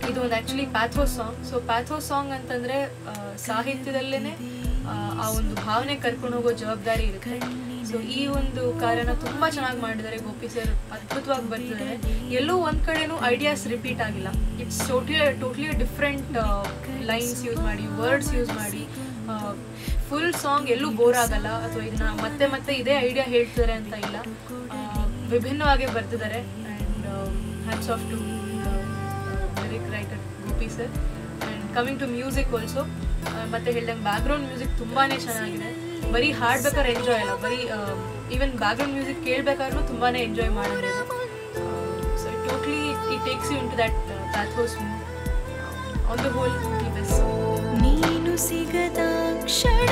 ಇದು ಒಂದು actually pathos song. So pathos song ಅಂತಂದರೆ ಸಾಹಿತ್ಯದಲ್ಲೇ ಆ ಒಂದು ಭಾವನೆ ಕರ್ಕೊಂಡು ಹೋಗೋ ಜವಾಬ್ದಾರಿ ಇರುತ್ತೆ. ಸೊ ಈ ಒಂದು ಕಾರ್ಯನ ತುಂಬ ಚೆನ್ನಾಗಿ ಮಾಡಿದ್ದಾರೆ ಗೋಪಿ ಸರ್, ಅದ್ಭುತವಾಗಿ ಬರ್ತಿದ್ದಾರೆ. ಎಲ್ಲೂ ಒಂದು ಕಡೆನೂ ಐಡಿಯಾಸ್ ರಿಪೀಟ್ ಆಗಿಲ್ಲ. It's totally different lines use ಮಾಡಿ, ವರ್ಡ್ಸ್ ಯೂಸ್ ಮಾಡಿ, ಫುಲ್ ಸಾಂಗ್ ಎಲ್ಲೂ ಬೋರ್ ಆಗಲ್ಲ ಅಥವಾ ಇದನ್ನ ಮತ್ತೆ ಮತ್ತೆ ಇದೇ ಐಡಿಯಾ ಹೇಳ್ತಿದ್ದಾರೆ ಅಂತ ಇಲ್ಲ. ವಿಭಿನ್ನವಾಗಿ ಬರ್ತಿದ್ದಾರೆ. And hats off to lyric writer Gopi sir. And coming to music also, ಮತ್ತೆ ಹೇಳ್ದಂಗೆ ಬ್ಯಾಕ್ಗ್ರೌಂಡ್ ಮ್ಯೂಸಿಕ್ ತುಂಬಾ ಚೆನ್ನಾಗಿದೆ. ಬರೀ ಹಾಡ್ಬೇಕಾದ್ರೆ ಎಂಜಾಯ್ ಅಲ್ಲ, ಬರೀ ಈವನ್ ಬ್ಯಾಕ್ಗ್ರೌಂಡ್ ಮ್ಯೂಸಿಕ್ ಕೇಳಬೇಕಾದ್ರೂ ತುಂಬಾ ಎಂಜಾಯ್ ಮಾಡಿದೆ. So totally it takes you into that pathos mood. On the whole the best. ನೀನು ಸಿಗದ ಕ್ಷಣ